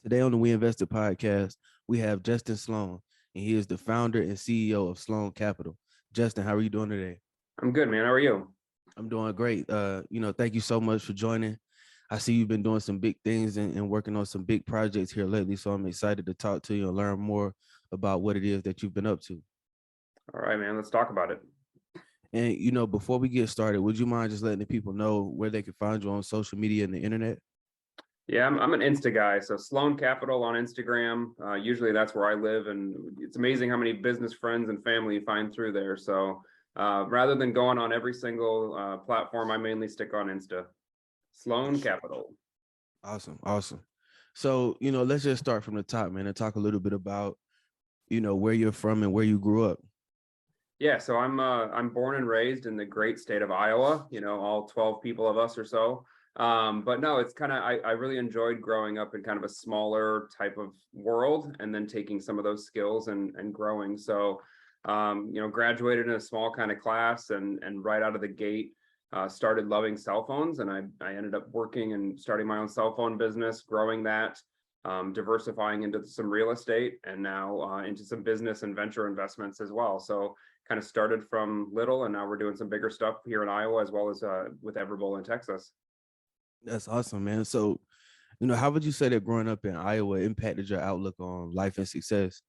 Today on the WEInveested podcast, we have Justin Sloan, and he is the founder and CEO of Sloan Capital. Justin, how are you doing today? I'm good, man. How are you? I'm doing great. Thank you so much for joining. I see you've been doing some big things and working on some big projects here lately, so I'm excited to talk to you and learn more about what it is that you've been up to. All right, man. Let's talk about it. And before we get started, would you mind just letting the people know where they can find you on social media and the internet? Yeah, I'm an Insta guy. So Sloan Capital on Instagram. Usually that's where I live, and it's amazing how many business friends and family you find through there. So rather than going on every single platform, I mainly stick on Insta. Sloan Capital. Awesome, awesome. So, let's just start from the top, man, and talk a little bit about, where you're from and where you grew up. Yeah, so I'm born and raised in the great state of Iowa. All 12 people of us or so. But no, it's kind of I really enjoyed growing up in kind of a smaller type of world, and then taking some of those skills and growing. So, graduated in a small kind of class, and right out of the gate, started loving cell phones, and I ended up working and starting my own cell phone business, growing that, diversifying into some real estate, and now into some business and venture investments as well. So kind of started from little, and now we're doing some bigger stuff here in Iowa, as well as with Everbowl in Texas. That's awesome, man. So, how would you say that growing up in Iowa impacted your outlook on life and success?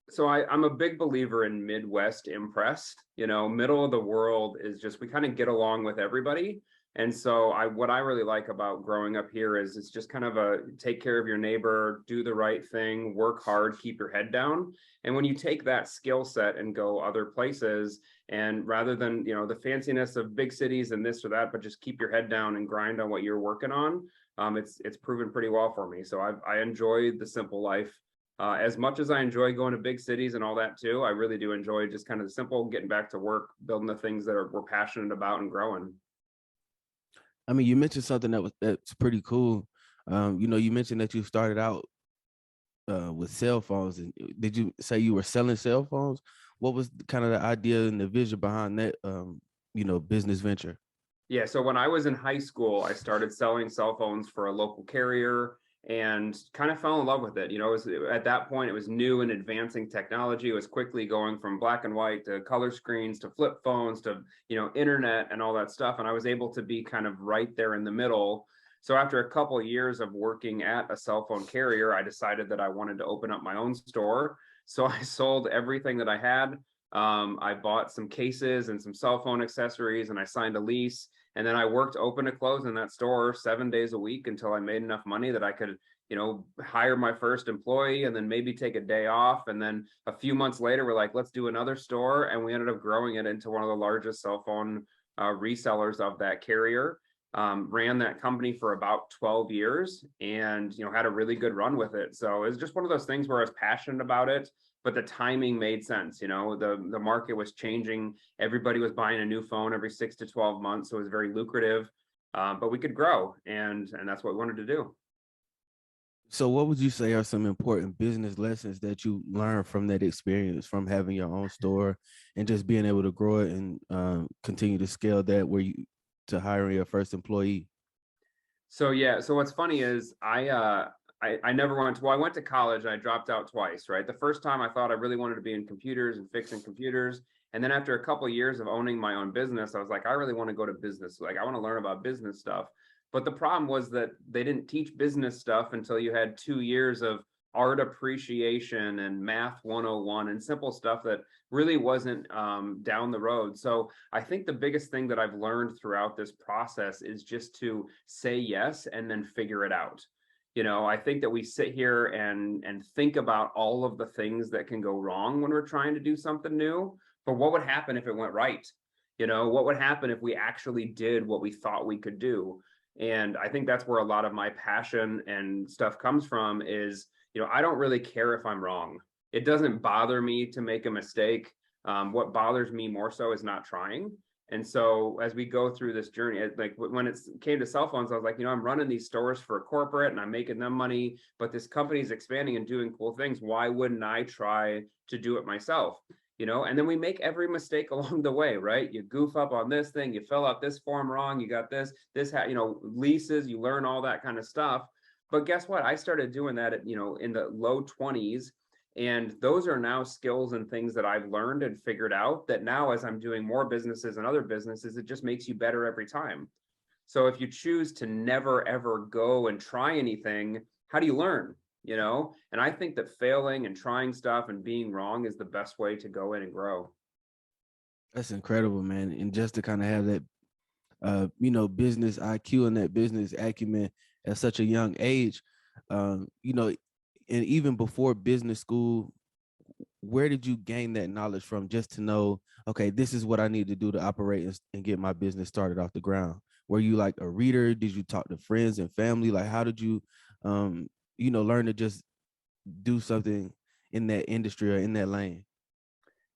So I'm a big believer in Midwest impressed. Middle of the world is just, we kind of get along with everybody. And so what I really like about growing up here is it's just kind of a take care of your neighbor, do the right thing, work hard, keep your head down. And when you take that skill set and go other places, and rather than, the fanciness of big cities and this or that, but just keep your head down and grind on what you're working on, it's proven pretty well for me. So I enjoy the simple life. As much as I enjoy going to big cities and all that too, I really do enjoy just kind of the simple getting back to work, building the things that we're passionate about and growing. I mean, you mentioned something that's pretty cool. You mentioned that you started out with cell phones, and did you say you were selling cell phones? What was kind of the idea and the vision behind that, business venture? Yeah, so when I was in high school, I started selling cell phones for a local carrier and kind of fell in love with it. At that point, it was new and advancing technology. It was quickly going from black and white to color screens to flip phones to, internet and all that stuff. And I was able to be kind of right there in the middle. So after a couple of years of working at a cell phone carrier, I decided that I wanted to open up my own store. So I sold everything that I had. I bought some cases and some cell phone accessories, and I signed a lease. And then I worked open to close in that store 7 days a week until I made enough money that I could, hire my first employee and then maybe take a day off. And then a few months later, we're like, let's do another store. And we ended up growing it into one of the largest cell phone resellers of that carrier. Ran that company for about 12 years and, had a really good run with it. So it's just one of those things where I was passionate about it, but the timing made sense. The market was changing. Everybody was buying a new phone every 6 to 12 months. So it was very lucrative, but we could grow, and that's what we wanted to do. So what would you say are some important business lessons that you learned from that experience, from having your own store and just being able to grow it and continue to scale that to hiring your first employee? So yeah, so what's funny is I never went to, well, I went to college and I dropped out twice, right? The first time I thought I really wanted to be in computers and fixing computers. And then after a couple of years of owning my own business, I was like, I really want to go to business. Like, I want to learn about business stuff. But the problem was that they didn't teach business stuff until you had 2 years of art appreciation and math 101 and simple stuff that really wasn't down the road. So I think the biggest thing that I've learned throughout this process is just to say yes and then figure it out. I think that we sit here and think about all of the things that can go wrong when we're trying to do something new. But what would happen if it went right? What would happen if we actually did what we thought we could do? And I think that's where a lot of my passion and stuff comes from is, I don't really care if I'm wrong. It doesn't bother me to make a mistake. What bothers me more so is not trying. And so as we go through this journey, like when it came to cell phones, I was like, I'm running these stores for a corporate and I'm making them money, but this company is expanding and doing cool things. Why wouldn't I try to do it myself? And then we make every mistake along the way, right? You goof up on this thing, you fill out this form wrong, you got this, leases, you learn all that kind of stuff. But guess what? I started doing that at, in the low 20s. And those are now skills and things that I've learned and figured out that now, as I'm doing more businesses and other businesses, it just makes you better every time. So if you choose to never ever go and try anything, how do you learn? And I think that failing and trying stuff and being wrong is the best way to go in and grow. That's incredible, man. And just to kind of have that business IQ and that business acumen at such a young age, you know, and even before business school, where did you gain that knowledge from just to know, okay, this is what I need to do to operate and get my business started off the ground? Were you like a reader? Did you talk to friends and family? Like, how did you, learn to just do something in that industry or in that lane?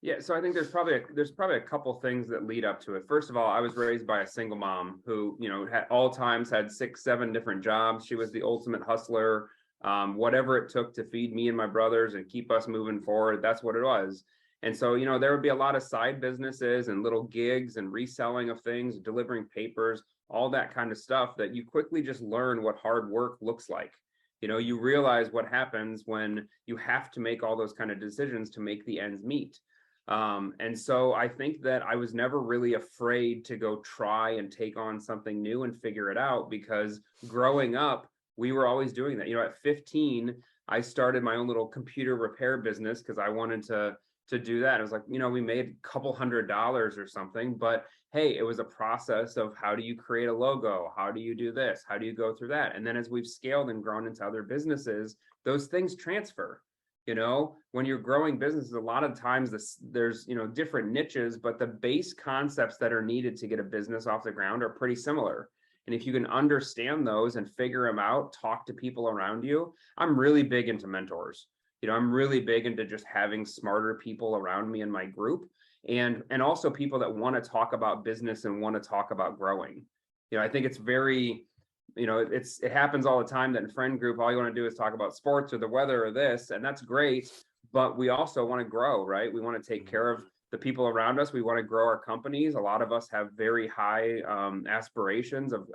Yeah, so I think there's probably a couple things that lead up to it. First of all, I was raised by a single mom who, had all times had 6, 7 different jobs. She was the ultimate hustler. Whatever it took to feed me and my brothers and keep us moving forward, that's what it was. And so, there would be a lot of side businesses and little gigs and reselling of things, delivering papers, all that kind of stuff that you quickly just learn what hard work looks like. You realize what happens when you have to make all those kind of decisions to make the ends meet. And so I think that I was never really afraid to go try and take on something new and figure it out, because growing up, we were always doing that. At 15, I started my own little computer repair business because I wanted to do that. It was like, we made a couple $100 or something, but hey, it was a process of how do you create a logo? How do you do this? How do you go through that? And then as we've scaled and grown into other businesses, those things transfer. When you're growing businesses, a lot of times there's different niches, but the base concepts that are needed to get a business off the ground are pretty similar. And if you can understand those and figure them out, talk to people around you. I'm really big into mentors. I'm really big into just having smarter people around me in my group, and also people that want to talk about business and want to talk about growing. I think it's very, it happens all the time that in friend group, all you want to do is talk about sports or the weather or this, and that's great. But we also want to grow, right? We want to take care of the people around us. We want to grow our companies. A lot of us have very high aspirations of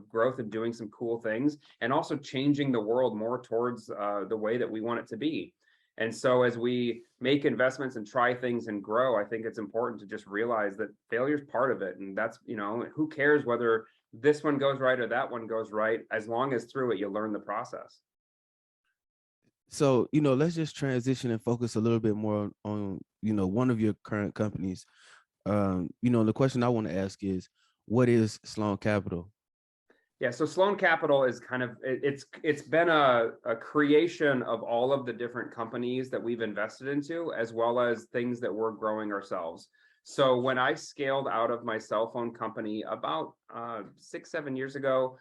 growth and doing some cool things, and also changing the world more towards the way that we want it to be. And so as we make investments and try things and grow, I think it's important to just realize that failure is part of it. And that's, who cares whether this one goes right or that one goes right, as long as through it, you learn the process. So, let's just transition and focus a little bit more on, one of your current companies. The question I want to ask is, what is Sloan Capital? Yeah, so Sloan Capital is kind of, it's been a creation of all of the different companies that we've invested into, as well as things that we're growing ourselves. So when I scaled out of my cell phone company about 6, 7 years ago,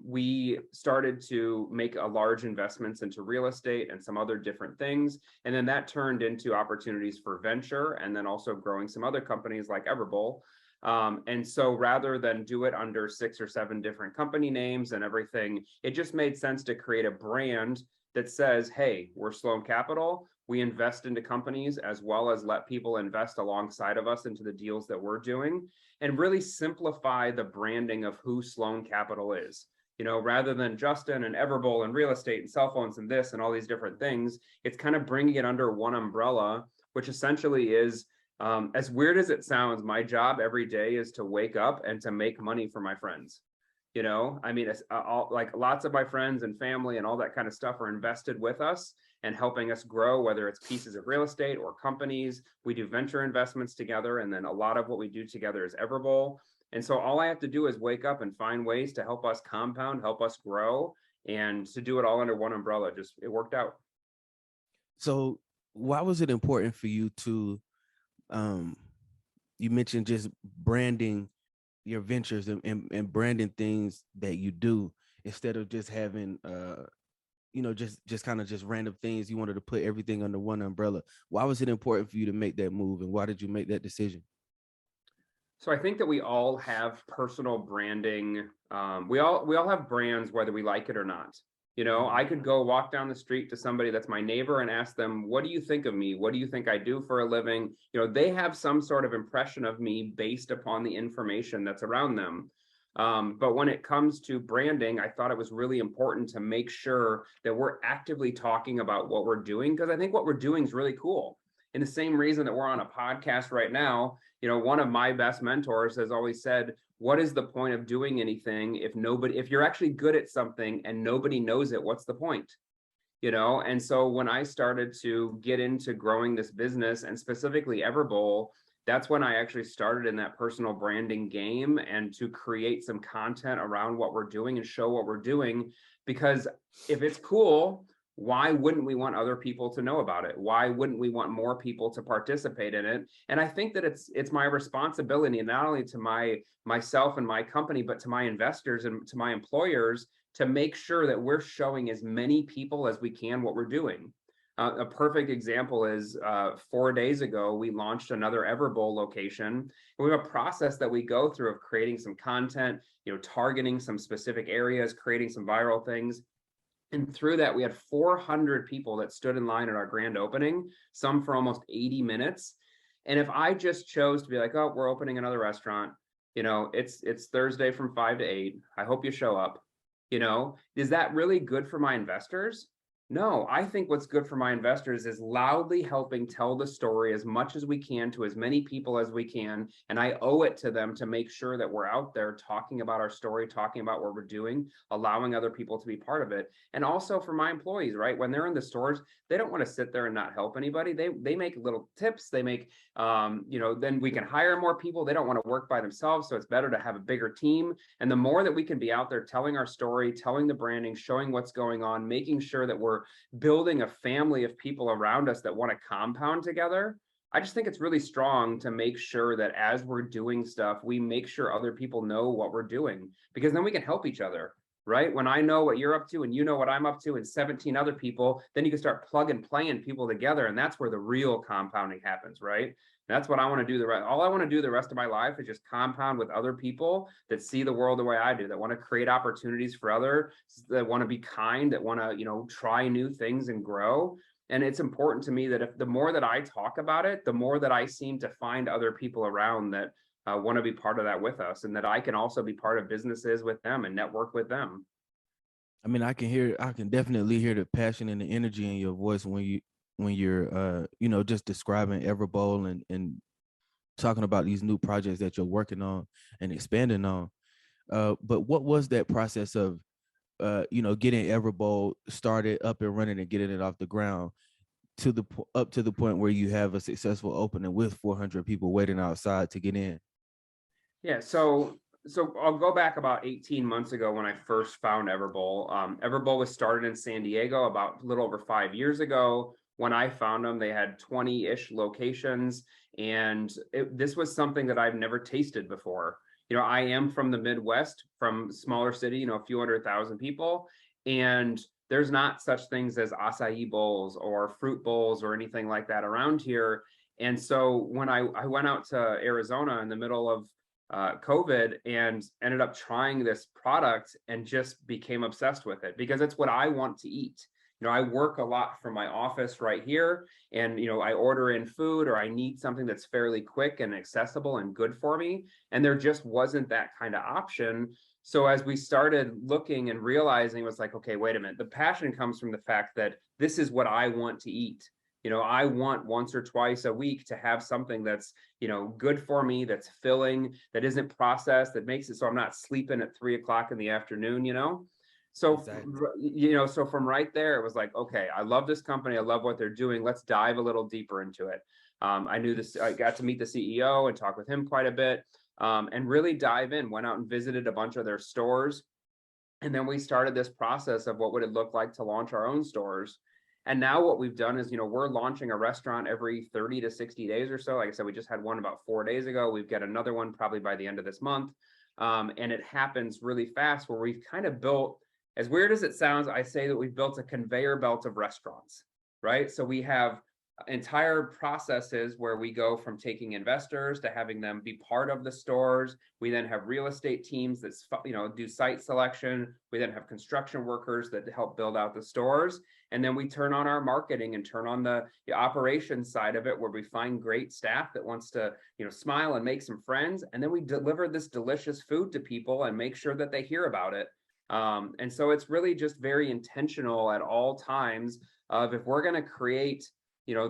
we started to make a large investments into real estate and some other different things. And then that turned into opportunities for venture, and then also growing some other companies like Everbowl. And so rather than do it under 6 or 7 different company names and everything, it just made sense to create a brand that says, hey, we're Sloan Capital. We invest into companies as well as let people invest alongside of us into the deals that we're doing, and really simplify the branding of who Sloan Capital is. Rather than Justin and Everbowl and real estate and cell phones and this and all these different things, it's kind of bringing it under one umbrella, which essentially is, as weird as it sounds, my job every day is to wake up and to make money for my friends. I mean, it's like lots of my friends and family and all that kind of stuff are invested with us and helping us grow, whether it's pieces of real estate or companies. We do venture investments together, and then a lot of what we do together is Everbowl. And so all I have to do is wake up and find ways to help us compound, help us grow, and to do it all under one umbrella. Just, it worked out. So why was it important for you to, you mentioned just branding your ventures and branding things that you do, instead of just having just kind of just random things? You wanted to put everything under one umbrella. Why was it important for you to make that move, and why did you make that decision? So I think that we all have personal branding. We all have brands, whether we like it or not. I could go walk down the street to somebody that's my neighbor and ask them, what do you think of me? What do you think I do for a living? They have some sort of impression of me based upon the information that's around them. But when it comes to branding, I thought it was really important to make sure that we're actively talking about what we're doing, because I think what we're doing is really cool. In the same reason that we're on a podcast right now, one of my best mentors has always said, what is the point of doing anything if you're actually good at something and nobody knows it, what's the point? And so when I started to get into growing this business, and specifically Everbowl, that's when I actually started in that personal branding game, and to create some content around what we're doing and show what we're doing. Because if it's cool, why wouldn't we want other people to know about it? Why wouldn't we want more people to participate in it? And I think that it's my responsibility, not only to myself and my company, but to my investors and to my employers, to make sure that we're showing as many people as we can what we're doing. A perfect example is 4 days ago, we launched another Everbowl location. And we have a process that we go through of creating some content, targeting some specific areas, creating some viral things. And through that, we had 400 people that stood in line at our grand opening, some for almost 80 minutes. And if I just chose to be like, oh, we're opening another restaurant, it's Thursday from 5 to 8. I hope you show up. Is that really good for my investors? No, I think what's good for my investors is loudly helping tell the story as much as we can to as many people as we can. And I owe it to them to make sure that we're out there talking about our story, talking about what we're doing, allowing other people to be part of it. And also for my employees, right? When they're in the stores, they don't want to sit there and not help anybody. They make little tips. They make, then we can hire more people. They don't want to work by themselves. So it's better to have a bigger team. And the more that we can be out there telling our story, telling the branding, showing what's going on, making sure that we're building a family of people around us that want to compound together. I just think it's really strong to make sure that as we're doing stuff, we make sure other people know what we're doing, because then we can help each other, right? When I know what you're up to and you know what I'm up to and 17 other people, then you can start plug and playing people together. And that's where the real compounding happens, right? That's what I want to do. All I want to do the rest of my life is just compound with other people that see the world the way I do, that want to create opportunities for others, that want to be kind, that want to, try new things and grow. And it's important to me that if the more that I talk about it, the more that I seem to find other people around that want to be part of that with us, and that I can also be part of businesses with them and network with them. I mean, I can definitely hear the passion and the energy in your voice when you're just describing Everbowl and talking about these new projects that you're working on and expanding on. But what was that process of getting Everbowl started up and running and getting it off the ground up to the point where you have a successful opening with 400 people waiting outside to get in? Yeah, so I'll go back about 18 months ago when I first found Everbowl. Everbowl was started in San Diego about a little over 5 years ago. When I found them, they had 20-ish locations, and this was something that I've never tasted before. I am from the Midwest, from smaller city, a few 100,000 people, and there's not such things as acai bowls or fruit bowls or anything like that around here. And so when I went out to Arizona in the middle of COVID and ended up trying this product and just became obsessed with it, because it's what I want to eat. I work a lot from my office right here, and I order in food, or I need something that's fairly quick and accessible and good for me, and there just wasn't that kind of option. So as we started looking and realizing, it was like, okay, wait a minute, the passion comes from the fact that this is what I want to eat. I want once or twice a week to have something that's, good for me, that's filling, that isn't processed, that makes it so I'm not sleeping at 3 o'clock in the afternoon. So, Exactly. so from right there, it was like, okay, I love this company. I love what they're doing. Let's dive a little deeper into it. I got to meet the CEO and talk with him quite a bit, and really dive in, went out and visited a bunch of their stores. And then we started this process of what would it look like to launch our own stores. And now what we've done is, we're launching a restaurant every 30 to 60 days or so. Like I said, we just had one about 4 days ago. We've got another one probably by the end of this month. And it happens really fast, where we've kind of built, as weird as it sounds, I say that we've built a conveyor belt of restaurants, right? So we have entire processes where we go from taking investors to having them be part of the stores. We then have real estate teams that do site selection. We then have construction workers that help build out the stores. And then we turn on our marketing and turn on the operations side of it, where we find great staff that wants to smile and make some friends. And then we deliver this delicious food to people and make sure that they hear about it. And so it's really just very intentional at all times of, if we're going to create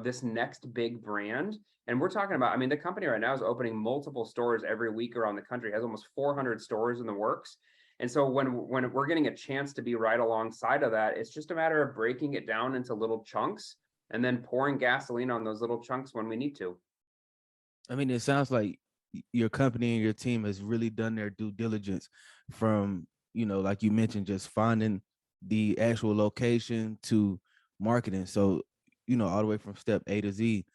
this next big brand. And we're talking about, I mean, the company right now is opening multiple stores every week around the country, has almost 400 stores in the works. And so when we're getting a chance to be right alongside of that, it's just a matter of breaking it down into little chunks and then pouring gasoline on those little chunks when we need to. I mean, it sounds like your company and your team has really done their due diligence from, like you mentioned, just finding the actual location to marketing. So, all the way from step A to Z.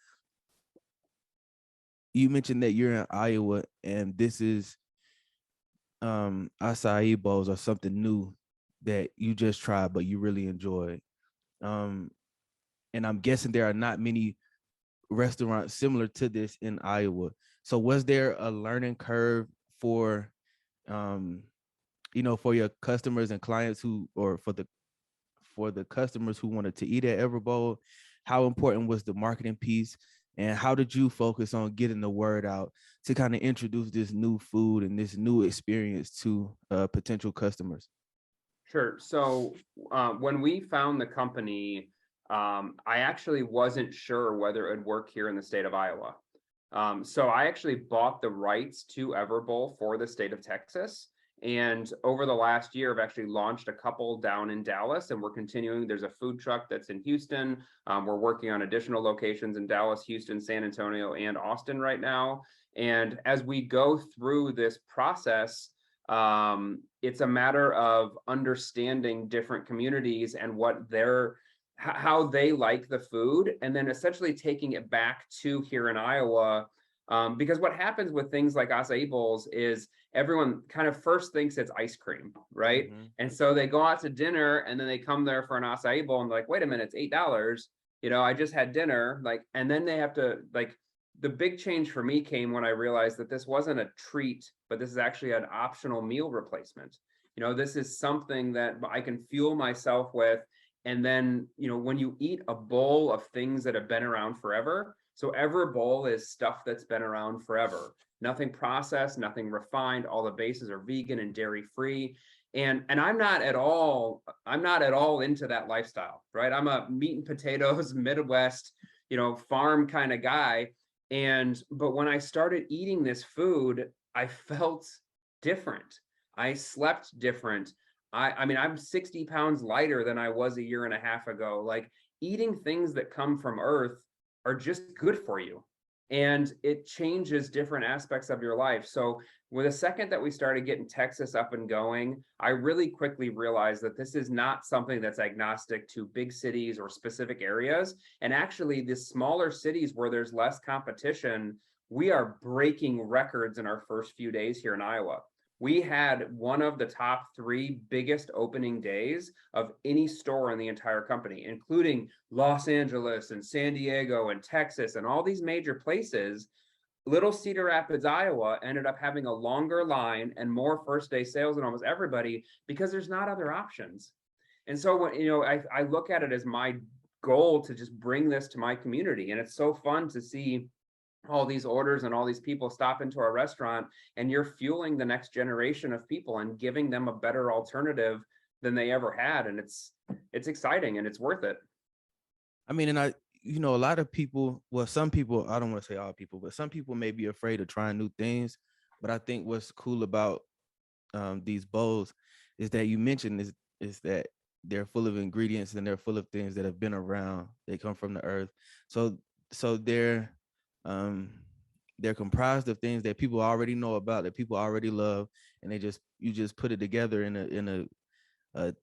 You mentioned that you're in Iowa and this is acai bowls are something new that you just tried, but you really enjoyed. Um, and I'm guessing there are not many restaurants similar to this in Iowa. So was there a learning curve for, um, for your customers and clients or for the customers who wanted to eat at Everbowl? How important was the marketing piece? And how did you focus on getting the word out to kind of introduce this new food and this new experience to potential customers? Sure. So when we found the company, I actually wasn't sure whether it would work here in the state of Iowa. So I actually bought the rights to Everbowl for the state of Texas. And over the last year, I've actually launched a couple down in Dallas, and we're continuing. There's a food truck that's in Houston. We're working on additional locations in Dallas, Houston, San Antonio, and Austin right now. And as we go through this process, it's a matter of understanding different communities and how they like the food, and then essentially taking it back to here in Iowa. Because what happens with things like acai bowls is everyone kind of first thinks it's ice cream, right? Mm-hmm. And so they go out to dinner and then they come there for an acai bowl and they're like, wait a minute, it's $8. I just had dinner. And then they have to the big change for me came when I realized that this wasn't a treat, but this is actually an optional meal replacement. This is something that I can fuel myself with. And then, when you eat a bowl of things that have been around forever, so every bowl is stuff that's been around forever, nothing processed, nothing refined. All the bases are vegan and dairy free. And I'm not at all into that lifestyle, right? I'm a meat and potatoes, Midwest, farm kind of guy. But when I started eating this food, I felt different. I slept different. I mean, I'm 60 pounds lighter than I was a year and a half ago. Like, eating things that come from earth are just good for you. And it changes different aspects of your life. So with the second that we started getting Texas up and going, I really quickly realized that this is not something that's agnostic to big cities or specific areas. And actually, the smaller cities where there's less competition, we are breaking records in our first few days here in Iowa. We had one of the top 3 biggest opening days of any store in the entire company, including Los Angeles and San Diego and Texas and all these major places. Little Cedar Rapids, Iowa ended up having a longer line and more first day sales than almost everybody, because there's not other options. And so when I look at it as my goal to just bring this to my community, and it's so fun to see all these orders and all these people stop into our restaurant, and you're fueling the next generation of people and giving them a better alternative than they ever had. And it's exciting and it's worth it. I mean, and a lot of people, well, some people, I don't want to say all people, but some people may be afraid of trying new things. But I think what's cool about these bowls is that you mentioned is that they're full of ingredients and they're full of things that have been around. They come from the earth. So they're comprised of things that people already know about, that people already love, and you just put it together in a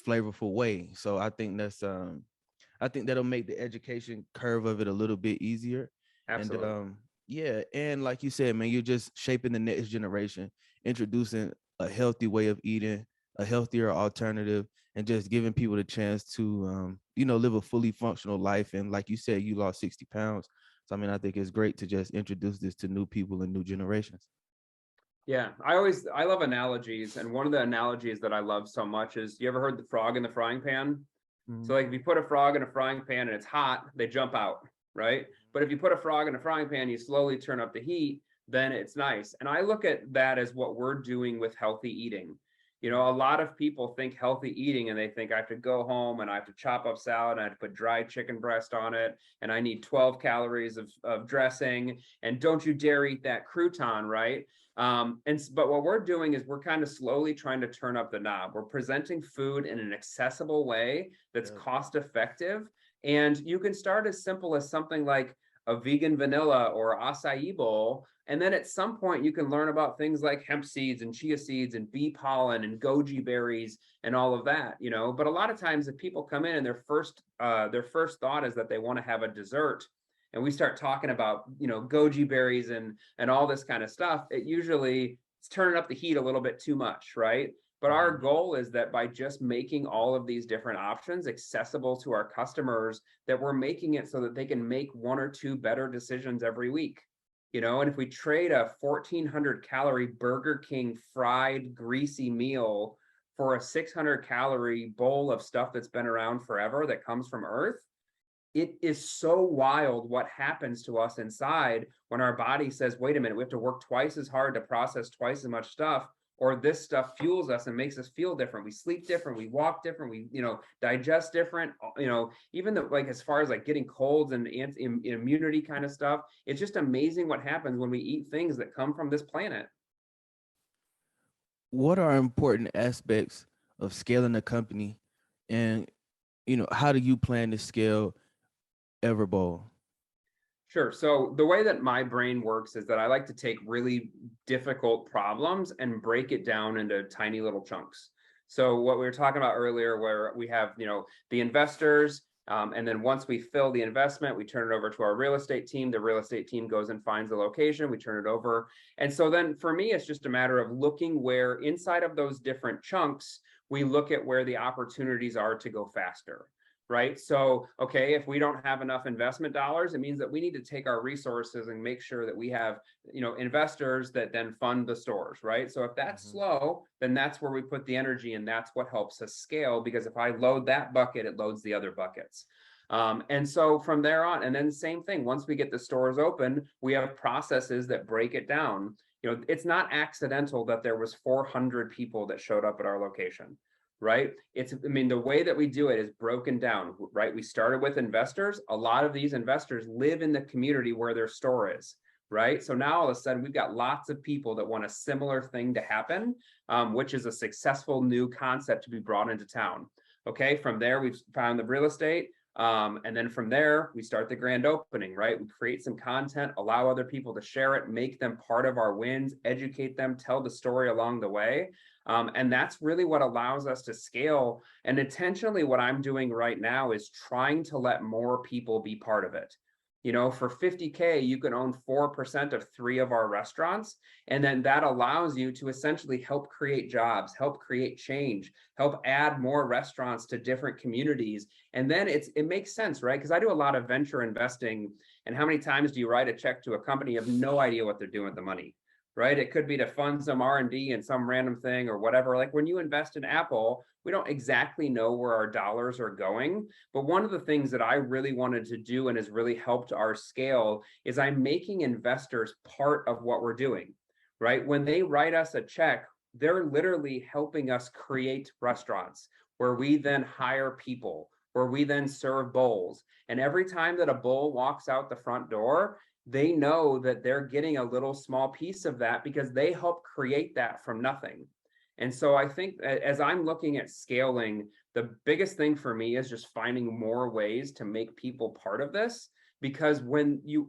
flavorful way. So I think that'll make the education curve of it a little bit easier. Absolutely. And yeah, and like you said, man, you're just shaping the next generation, introducing a healthy way of eating, a healthier alternative, and just giving people the chance to, live a fully functional life. And like you said, you lost 60 pounds. So, I mean, I think it's great to just introduce this to new people and new generations. Yeah, I love analogies. And one of the analogies that I love so much is, you ever heard the frog in the frying pan? So Mhm. like if you put a frog in a frying pan and it's hot, they jump out, right? But if you put a frog in a frying pan, you slowly turn up the heat, then it's nice. And I look at that as what we're doing with healthy eating. You know, a lot of people think healthy eating and they think I have to go home and I have to chop up salad and I have to put dried chicken breast on it and I need 12 calories of dressing and don't you dare eat that crouton, right? But what we're doing is we're kind of slowly trying to turn up the knob. We're presenting food in an accessible way that's Yep. cost effective. And you can start as simple as something like a vegan vanilla or acai bowl. And then at some point you can learn about things like hemp seeds and chia seeds and bee pollen and goji berries and all of that, you know. But a lot of times if people come in and their first thought is that they want to have a dessert, and we start talking about, you know, goji berries and all this kind of stuff, it usually it's turning up the heat a little bit too much, right? But our Mhm. goal is that by just making all of these different options accessible to our customers, that we're making it so that they can make one or two better decisions every week. You know, and if we trade a 1,400 calorie Burger King fried greasy meal for a 600 calorie bowl of stuff that's been around forever that comes from Earth, it is so wild what happens to us inside when our body says, wait a minute, we have to work twice as hard to process twice as much stuff, or this stuff fuels us and makes us feel different. We sleep different, we walk different, we, you know, digest different, you know, even the, like, as far as like getting colds and immunity kind of stuff, it's just amazing what happens when we eat things that come from this planet. What are important aspects of scaling a company, and how do you plan to scale Everbowl? Sure. So the way that my brain works is that I like to take really difficult problems and break it down into tiny little chunks. So what we were talking about earlier, where we have, you know, the investors, and then once we fill the investment, we turn it over to our real estate team. The real estate team goes and finds the location. We turn it over. And so then for me, it's just a matter of looking where inside of those different chunks, we look at where the opportunities are to go faster. Right. So, okay, if we don't have enough investment dollars, it means that we need to take our resources and make sure that we have, you know, investors that then fund the stores. Right. So if that's Mhm. slow, then that's where we put the energy and that's what helps us scale. Because if I load that bucket, it loads the other buckets. And so from there on, and then same thing, once we get the stores open, we have processes that break it down. You know, it's not accidental that there was 400 people that showed up at our location, right? I mean, the way that we do it is broken down, right? We started with investors. A lot of these investors live in the community where their store is, right? So now all of a sudden we've got lots of people that want a similar thing to happen, which is a successful new concept to be brought into town. Okay, from there we've found the real estate. And then from there, we start the grand opening, right? We create some content, allow other people to share it, make them part of our wins, educate them, tell the story along the way. And that's really what allows us to scale. And intentionally, what I'm doing right now is trying to let more people be part of it. You know, for 50K, you can own 4% of 3 of our restaurants. And then that allows you to essentially help create jobs, help create change, help add more restaurants to different communities. And then it makes sense, right? Because I do a lot of venture investing. And how many times do you write a check to a company? You have no idea what they're doing with the money, right? It could be to fund some R&D and some random thing or whatever. Like when you invest in Apple, we don't exactly know where our dollars are going. But one of the things that I really wanted to do and has really helped our scale is I'm making investors part of what we're doing, right? When they write us a check, they're literally helping us create restaurants where we then hire people, where we then serve bowls. And every time that a bowl walks out the front door, they know that they're getting a little small piece of that because they help create that from nothing. And so I think as I'm looking at scaling, the biggest thing for me is just finding more ways to make people part of this. Because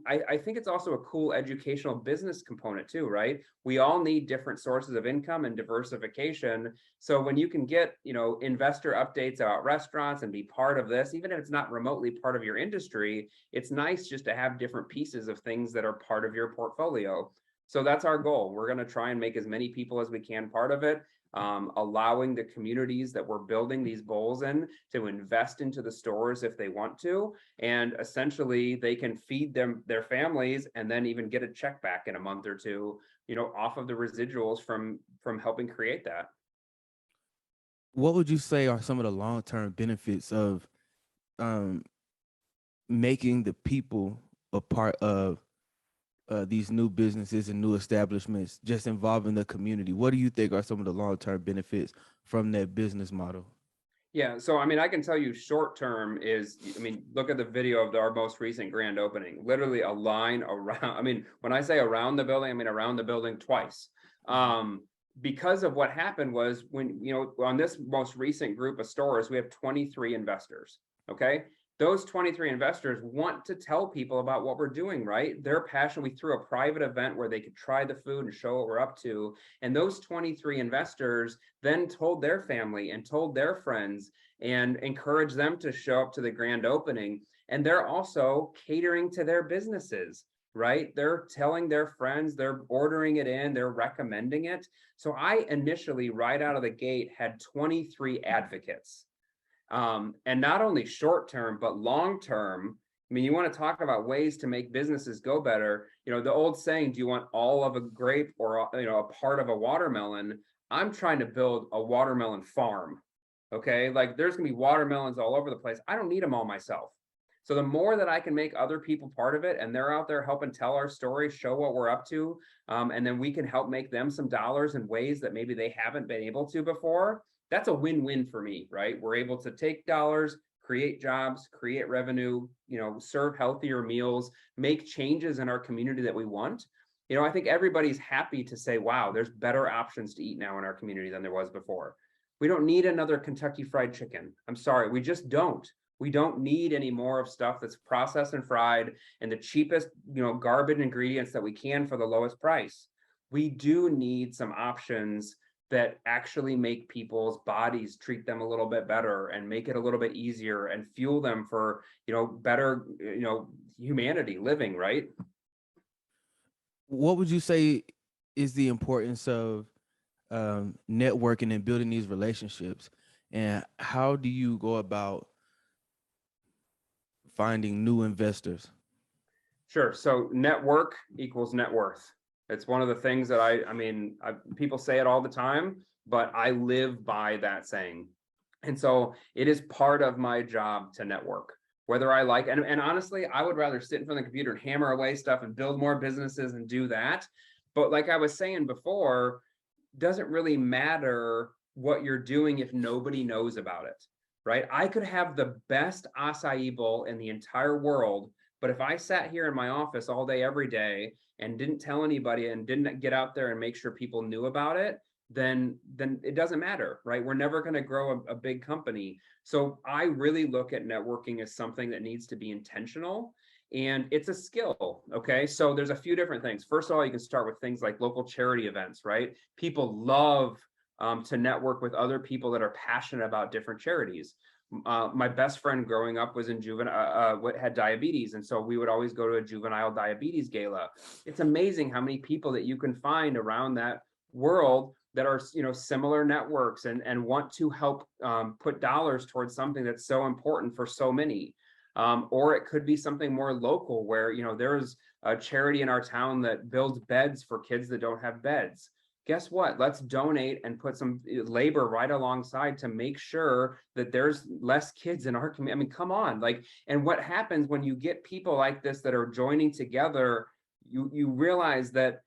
I think it's also a cool educational business component too, right? We all need different sources of income and diversification. So when you can get, you know, investor updates about restaurants and be part of this, even if it's not remotely part of your industry, it's nice just to have different pieces of things that are part of your portfolio. So that's our goal. We're going to try and make as many people as we can part of it. allowing the communities that we're building these bowls in to invest into the stores if they want to, and essentially they can feed their families and then even get a check back in a month or two, off of the residuals from helping create that. What would you say are some of the long-term benefits of um, making the people a part of these new businesses and new establishments, just involving the community? What do you think are some of the long-term benefits from that business model? Yeah, so I mean, I can tell you short term is, I mean, look at the video of our most recent grand opening. Literally a line around, I mean, when I say around the building, I mean around the building twice. Because of what happened was when, on this most recent group of stores, we have 23 investors. Okay. Those 23 investors want to tell people about what we're doing, right? They're passionate. We threw a private event where they could try the food and show what we're up to. And those 23 investors then told their family and told their friends and encouraged them to show up to the grand opening. And they're also catering to their businesses, right? They're telling their friends, they're ordering it in, they're recommending it. So I initially, right out of the gate, had 23 advocates. And not only short term, but long term. I mean, you want to talk about ways to make businesses go better. The old saying, do you want all of a grape or, a part of a watermelon? I'm trying to build a watermelon farm. Okay. Like there's going to be watermelons all over the place. I don't need them all myself. So the more that I can make other people part of it and they're out there helping tell our story, show what we're up to, and then we can help make them some dollars in ways that maybe they haven't been able to before. That's a win-win for me, right? We're able to take dollars, create jobs, create revenue, serve healthier meals, make changes in our community that we want. I think everybody's happy to say, wow, there's better options to eat now in our community than there was before. We don't need another Kentucky Fried Chicken. I'm sorry, we just don't. We don't need any more of stuff that's processed and fried and the cheapest, garbage ingredients that we can for the lowest price. We do need some options that actually make people's bodies treat them a little bit better and make it a little bit easier and fuel them for, better, humanity living, right? What would you say is the importance of networking and building these relationships? And how do you go about finding new investors? Sure. So network equals net worth. It's one of the things that I mean, people say it all the time, but I live by that saying. And so it is part of my job to network, whether I like, and honestly, I would rather sit in front of the computer and hammer away stuff and build more businesses and do that. But like I was saying before, doesn't really matter what you're doing if nobody knows about it, right? I could have the best acai bowl in the entire world, but if I sat here in my office all day, every day, and didn't tell anybody and didn't get out there and make sure people knew about it, then it doesn't matter, right? We're never going to grow a big company. So I really look at networking as something that needs to be intentional, and it's a skill. Okay. So there's a few different things. First of all, you can start with things like local charity events, right? People love to network with other people that are passionate about different charities. My best friend growing up was in had diabetes. And so we would always go to a juvenile diabetes gala. It's amazing how many people that you can find around that world that are, similar networks and want to help put dollars towards something that's so important for so many. Or it could be something more local where, there's a charity in our town that builds beds for kids that don't have beds. Guess what? Let's donate and put some labor right alongside to make sure that there's less kids in our community. I mean, come on, and what happens when you get people like this that are joining together, you realize that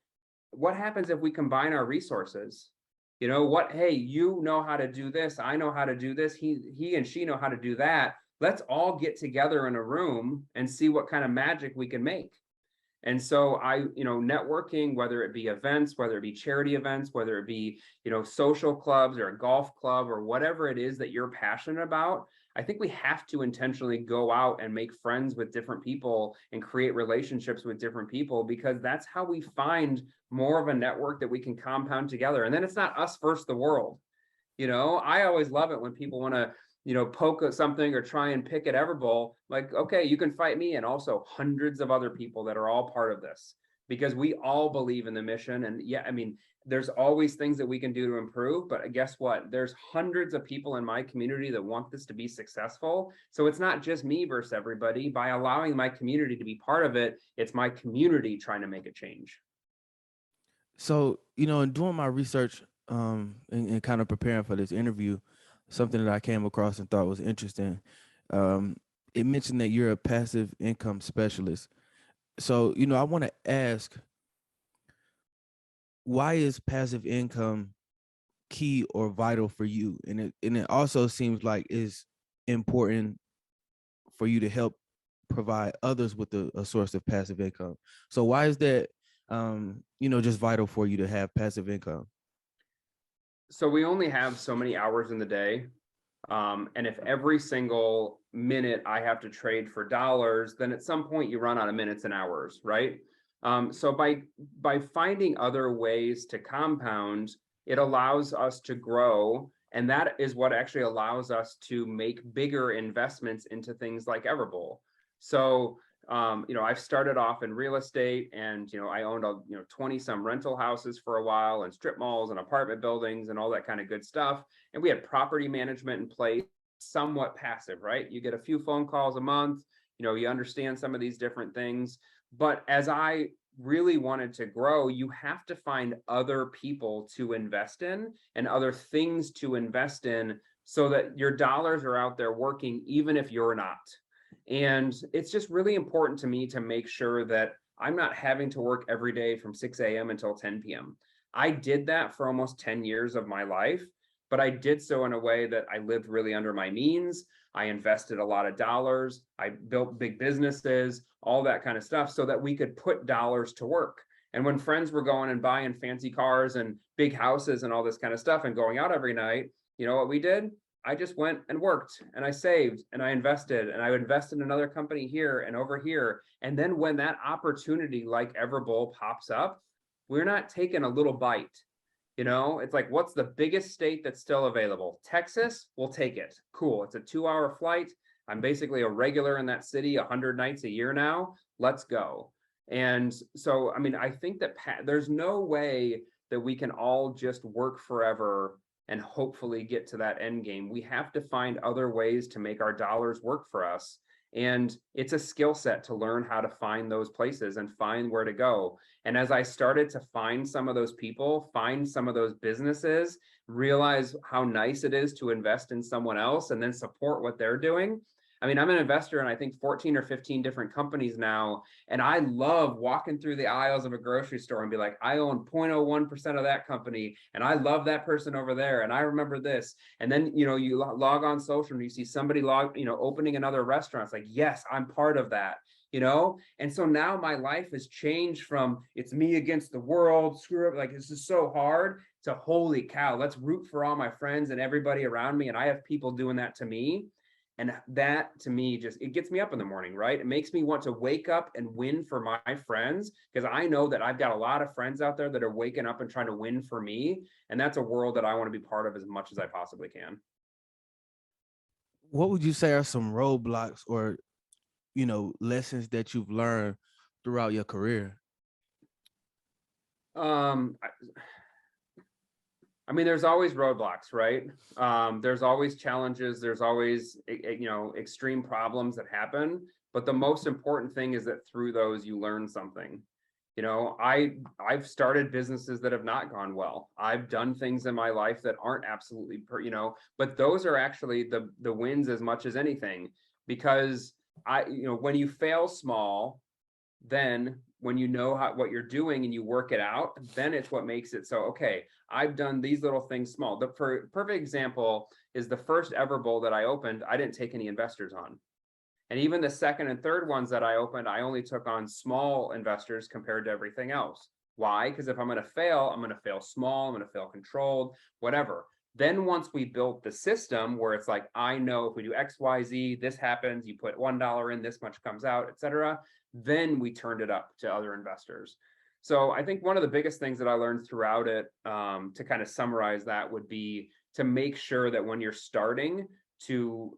what happens if we combine our resources? Hey, you know how to do this. I know how to do this. He and she know how to do that. Let's all get together in a room and see what kind of magic we can make. And so networking, whether it be events, whether it be charity events, whether it be, social clubs or a golf club or whatever it is that you're passionate about, I think we have to intentionally go out and make friends with different people and create relationships with different people, because that's how we find more of a network that we can compound together. And then it's not us versus the world. I always love it when people want to, poke at something or try and pick at Everbowl, like, okay, you can fight me and also hundreds of other people that are all part of this, because we all believe in the mission. And yeah, I mean, there's always things that we can do to improve, but guess what? There's hundreds of people in my community that want this to be successful. So it's not just me versus everybody. By allowing my community to be part of it, it's my community trying to make a change. So, in doing my research, and kind of preparing for this interview, something that I came across and thought was interesting. Um, it mentioned that you're a passive income specialist. So, I want to ask, why is passive income key or vital for you? And it also seems like it's important for you to help provide others with a source of passive income. So why is that just vital for you to have passive income? So we only have so many hours in the day. And if every single minute I have to trade for dollars, then at some point you run out of minutes and hours, right? So by finding other ways to compound, it allows us to grow. And that is what actually allows us to make bigger investments into things like Everbowl. So I've started off in real estate, and I owned 20 some rental houses for a while, and strip malls and apartment buildings and all that kind of good stuff. And we had property management in place, somewhat passive, right? You get a few phone calls a month, you understand some of these different things. But as I really wanted to grow, you have to find other people to invest in and other things to invest in so that your dollars are out there working, even if you're not. And it's just really important to me to make sure that I'm not having to work every day from 6 a.m. until 10 p.m. I did that for almost 10 years of my life, but I did so in a way that I lived really under my means. I invested a lot of dollars. I built big businesses, all that kind of stuff, so that we could put dollars to work. And when friends were going and buying fancy cars and big houses and all this kind of stuff and going out every night, you know what we did? I just went and worked, and I saved, and I invested, and I invested in another company here and over here. And then when that opportunity like Everbowl pops up, we're not taking a little bite. It's like, what's the biggest state that's still available? Texas, we'll take it. Cool. It's a 2-hour flight. I'm basically a regular in that city 100 nights a year now. Let's go. And so, I mean, I think that there's no way that we can all just work forever and hopefully get to that end game. We have to find other ways to make our dollars work for us. And it's a skill set to learn how to find those places and find where to go. And as I started to find some of those people, find some of those businesses, realize how nice it is to invest in someone else and then support what they're doing. I mean, I'm an investor in, I think, 14 or 15 different companies now. And I love walking through the aisles of a grocery store and be like, I own 0.01% of that company. And I love that person over there. And I remember this. And then, you log on social and you see somebody opening another restaurant. It's like, yes, I'm part of that. And so now my life has changed from it's me against the world, screw up, like this is so hard, to holy cow, let's root for all my friends and everybody around me. And I have people doing that to me. And that to me it gets me up in the morning, right? It makes me want to wake up and win for my friends, because I know that I've got a lot of friends out there that are waking up and trying to win for me. And that's a world that I want to be part of as much as I possibly can. What would you say are some roadblocks or, lessons that you've learned throughout your career? I mean, there's always roadblocks, right? There's always challenges. There's always, extreme problems that happen. But the most important thing is that through those, you learn something. I've started businesses that have not gone well. I've done things in my life that aren't absolutely, but those are actually the wins as much as anything, because when you fail small, then when you know what you're doing and you work it out, then it's what makes it so, okay, I've done these little things small. The perfect example is the first Everbowl that I opened, I didn't take any investors on. And even the second and third ones that I opened, I only took on small investors compared to everything else. Why? Because if I'm going to fail, I'm going to fail small, I'm going to fail controlled, whatever. Then once we built the system where it's like, I know if we do X, Y, Z, this happens, you put $1 in, this much comes out, etc. Then we turned it up to other investors. So I think one of the biggest things that I learned throughout it, to kind of summarize that, would be to make sure that when you're starting, to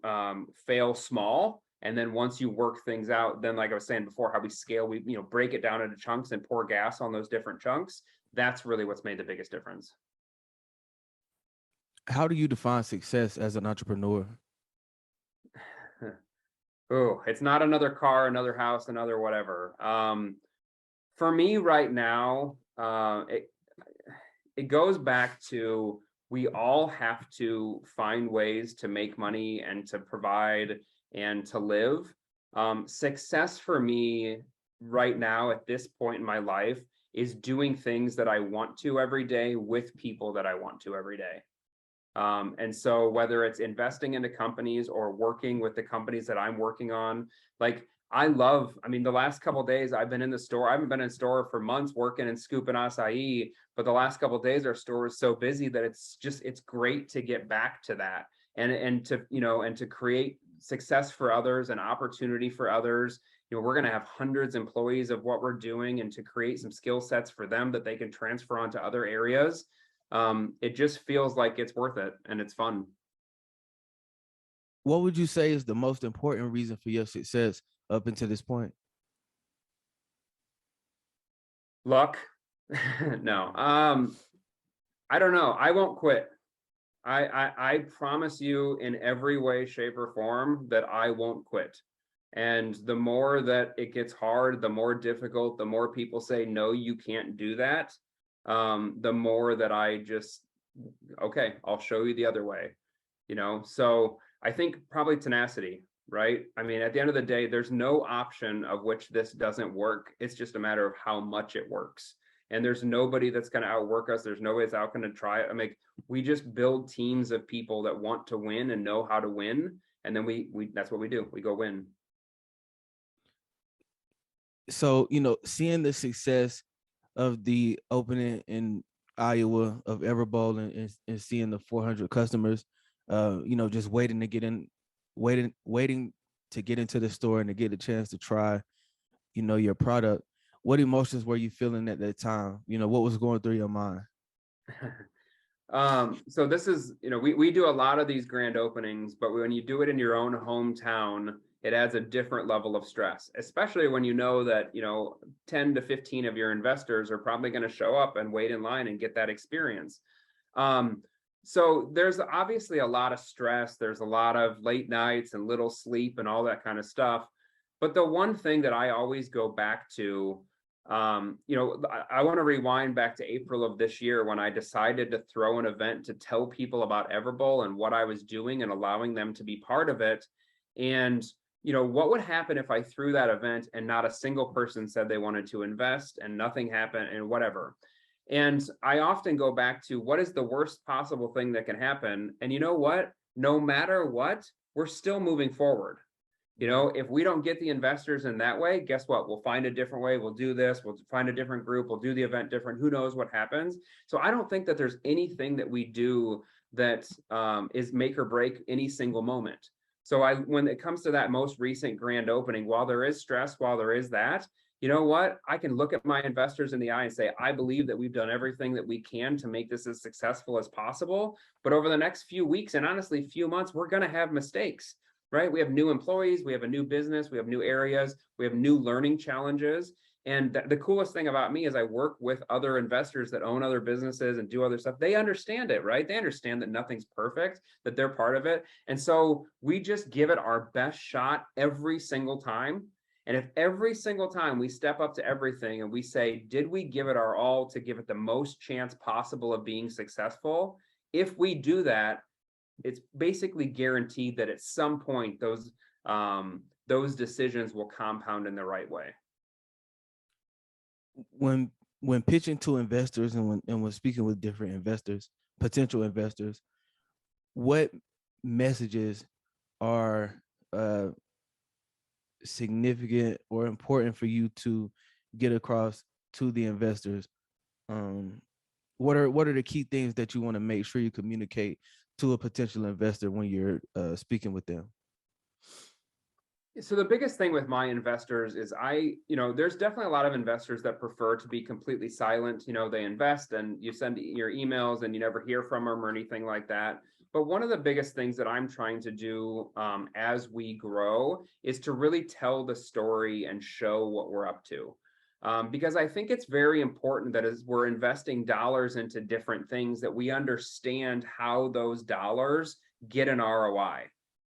fail small And then once you work things out, then like I was saying before, how we scale, we, you know, break it down into chunks and pour gas on those different chunks. That's really what's made the biggest difference. How do you define success as an entrepreneur? Oh, it's not another car, another house, another whatever. For me right now, it goes back to, we all have to find ways to make money and to provide and to live. Success for me right now at this point in my life is doing things that I want to every day with people that I want to every day. And so whether it's investing into companies or working with the companies that I'm working on, like I mean, the last couple of days I've been in the store. I haven't been in store for months working and scooping acai, but the last couple of days our store is so busy that it's great to get back to that and to, you know, and to create success for others and opportunity for others. You know, we're going to have hundreds of employees of what we're doing, and to create some skill sets for them that they can transfer onto other areas. It just feels like it's worth it and it's fun. What would you say is the most important reason for your success up until this point? Luck. No. I don't know. I won't quit. I promise you in every way, shape, or form that I won't quit. And the more that it gets hard, the more difficult, the more people say, no, you can't do that. The more that I just, okay, I'll show you the other way, you know? So I think probably tenacity, right? I mean, at the end of the day, there's no option of which this doesn't work. It's just a matter of how much it works. And there's nobody that's going to outwork us. There's nobody that's out going to try it. I mean, we just build teams of people that want to win and know how to win. And then we that's what we do. We go win. So, you know, seeing the success of the opening in Iowa of Everbowl and seeing the 400 customers, you know, just waiting to get in, waiting to get into the store and to get a chance to try, you know, your product. What emotions were you feeling at that time? You know, what was going through your mind? So this is, you know, we do a lot of these grand openings, but when you do it in your own hometown, it adds a different level of stress, especially when you know that, you know, 10 to 15 of your investors are probably going to show up and wait in line and get that experience. So there's obviously a lot of stress. There's a lot of late nights and little sleep and all that kind of stuff. But the one thing that I always go back to, you know, I want to rewind back to April of this year when I decided to throw an event to tell people about Everbowl and what I was doing and allowing them to be part of it. And, you know, what would happen if I threw that event and not a single person said they wanted to invest and nothing happened and whatever. And I often go back to what is the worst possible thing that can happen. And you know what? No matter what, we're still moving forward. You know, if we don't get the investors in that way, guess what? We'll find a different way. We'll do this. We'll find a different group. We'll do the event different. Who knows what happens? So I don't think that there's anything that we do that is make or break any single moment. So when it comes to that most recent grand opening, while there is stress, while there is that, you know what? I can look at my investors in the eye and say, I believe that we've done everything that we can to make this as successful as possible. But over the next few weeks and honestly, few months, we're going to have mistakes. Right? We have new employees, we have a new business, we have new areas, we have new learning challenges. And the coolest thing about me is I work with other investors that own other businesses and do other stuff. They understand it, right? They understand that nothing's perfect, that they're part of it. And so we just give it our best shot every single time. And if every single time we step up to everything and we say, did we give it our all to give it the most chance possible of being successful? If we do that, it's basically guaranteed that at some point those decisions will compound in the right way. When pitching to investors and when speaking with different investors, potential investors, what messages are significant or important for you to get across to the investors? What are the key things that you want to make sure you communicate to a potential investor when you're speaking with them? So the biggest thing with my investors is you know, there's definitely a lot of investors that prefer to be completely silent. You know, they invest and you send your emails and you never hear from them or anything like that. But one of the biggest things that I'm trying to do as we grow is to really tell the story and show what we're up to. Because I think it's very important that as we're investing dollars into different things, that we understand how those dollars get an ROI.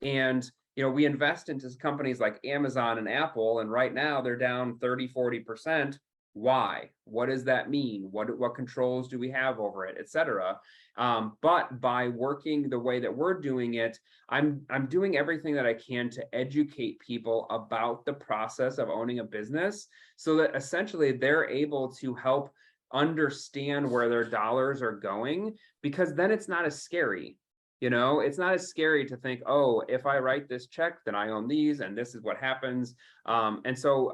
And we invest into companies like Amazon and Apple, and right now they're down 30-40%. Why? What does that mean? What controls do we have over it, et cetera? But by working the way that we're doing it, I'm doing everything that I can to educate people about the process of owning a business, so that essentially they're able to help understand where their dollars are going, because then it's not as scary. It's not as scary to think, oh, if I write this check, then I own these, and this is what happens. And so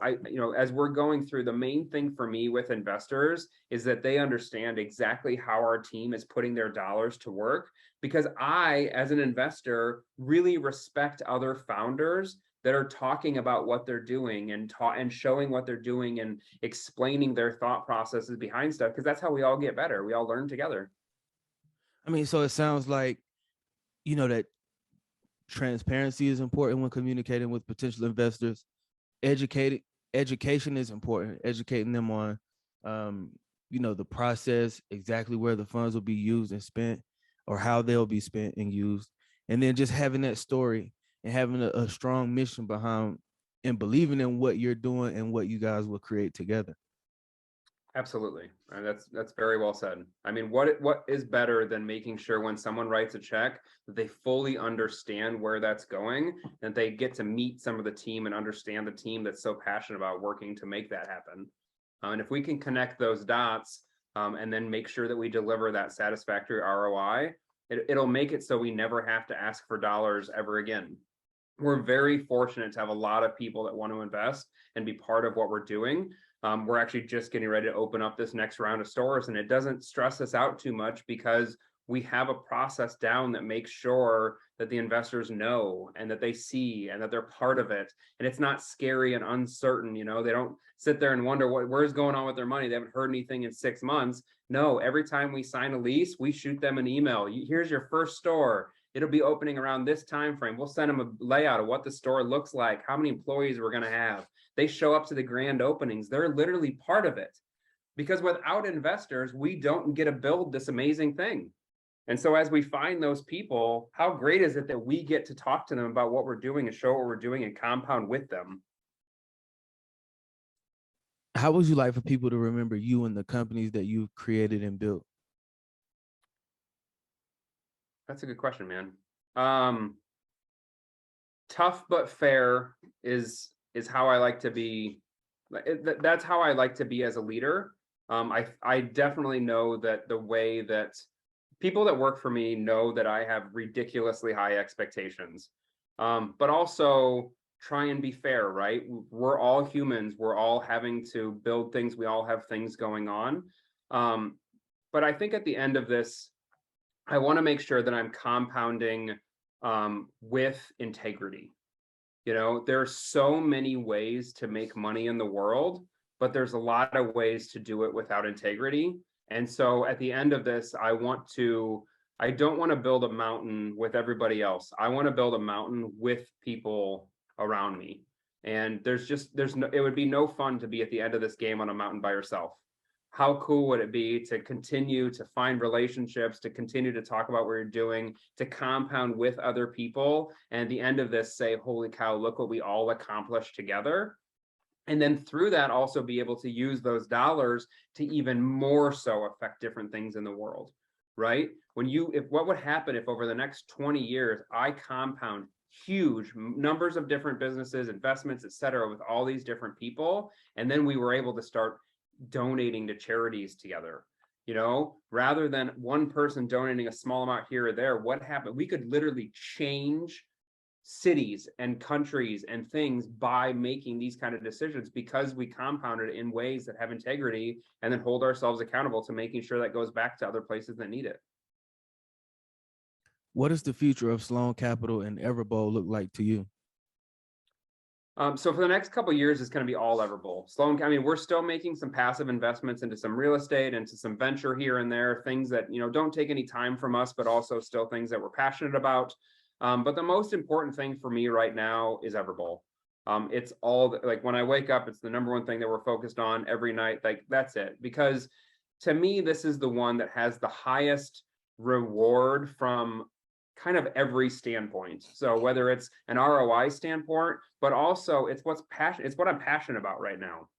as we're going through, the main thing for me with investors is that they understand exactly how our team is putting their dollars to work, because I, as an investor, really respect other founders that are talking about what they're doing and showing what they're doing and explaining their thought processes behind stuff, because that's how we all get better. We all learn together. I mean, so it sounds like, that transparency is important when communicating with potential investors. Education is important, educating them on, the process, exactly where the funds will be used and spent, or how they'll be spent and used. And then just having that story and having a strong mission behind and believing in what you're doing and what you guys will create together. Absolutely. That's very well said. I mean, what is better than making sure when someone writes a check that they fully understand where that's going, that they get to meet some of the team and understand the team that's so passionate about working to make that happen. And if we can connect those dots, and then make sure that we deliver that satisfactory ROI, it'll make it so we never have to ask for dollars ever again. We're very fortunate to have a lot of people that want to invest and be part of what we're doing. We're actually just getting ready to open up this next round of stores, and it doesn't stress us out too much, because we have a process down that makes sure that the investors know and that they see and that they're part of it. And it's not scary and uncertain. They don't sit there and wonder where's going on with their money. They haven't heard anything in 6 months. No, every time we sign a lease, we shoot them an email. Here's your first store. It'll be opening around this time frame. We'll send them a layout of what the store looks like, how many employees we're going to have. They show up to the grand openings. They're literally part of it, because without investors, we don't get to build this amazing thing. And so as we find those people, how great is it that we get to talk to them about what we're doing and show what we're doing and compound with them? How would you like for people to remember you and the companies that you've created and built? That's a good question, man. Tough but fair is how I like to be. That's how I like to be as a leader. I definitely know that the way that people that work for me know that I have ridiculously high expectations, but also try and be fair, right? We're all humans. We're all having to build things. We all have things going on. But I think at the end of this, I want to make sure that I'm compounding with integrity. There are so many ways to make money in the world, but there's a lot of ways to do it without integrity. And so at the end of this, I don't want to build a mountain with everybody else. I want to build a mountain with people around me. And it would be no fun to be at the end of this game on a mountain by yourself. How cool would it be to continue to find relationships, to continue to talk about what you're doing, to compound with other people, and at the end of this say, holy cow, look what we all accomplished together. And then through that, also be able to use those dollars to even more so affect different things in the world, right? What would happen if over the next 20 years, I compound huge numbers of different businesses, investments, et cetera, with all these different people, and then we were able to start donating to charities together, rather than one person donating a small amount here or there. What happened? We could literally change cities and countries and things by making these kind of decisions, because we compounded it in ways that have integrity, and then hold ourselves accountable to making sure that goes back to other places that need it. What does the future of Sloan Capital and Everbowl look like to you? So for the next couple of years, it's going to be all Everbowl. Sloan, I mean, we're still making some passive investments into some real estate, into some venture here and there, things that, don't take any time from us, but also still things that we're passionate about. But the most important thing for me right now is Everbowl. It's all like when I wake up, it's the number one thing that we're focused on every night. Like that's it. Because to me, this is the one that has the highest reward from kind of every standpoint. So whether it's an ROI standpoint, but also it's what I'm passionate about right now.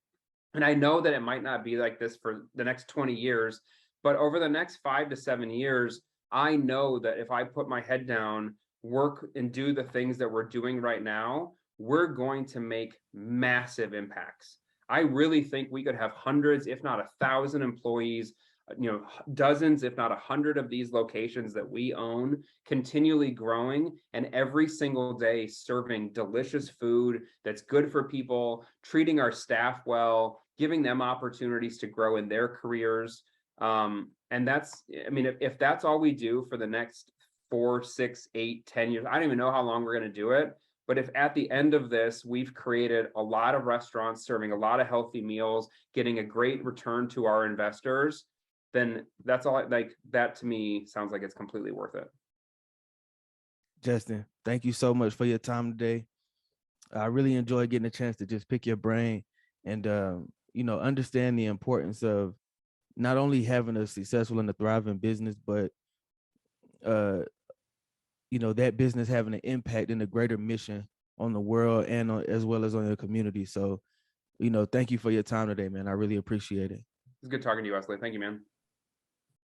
And I know that it might not be like this for the next 20 years, but over the next 5 to 7 years, I know that if I put my head down, work and do the things that we're doing right now, we're going to make massive impacts. I really think we could have hundreds, if not 1,000 employees, dozens, if not 100 of these locations that we own, continually growing and every single day serving delicious food that's good for people, treating our staff well, giving them opportunities to grow in their careers. And that's, I mean, if that's all we do for the next 4, 6, 8, 10 years, I don't even know how long we're going to do it. But if at the end of this, we've created a lot of restaurants serving a lot of healthy meals, getting a great return to our investors, then that's all. Like that to me sounds like it's completely worth it. Justin, thank you so much for your time today. I really enjoyed getting a chance to just pick your brain and understand the importance of not only having a successful and a thriving business, but that business having an impact in a greater mission on the world and as well as on your community. So, thank you for your time today, man. I really appreciate it. It's good talking to you, Wesley. Thank you, man.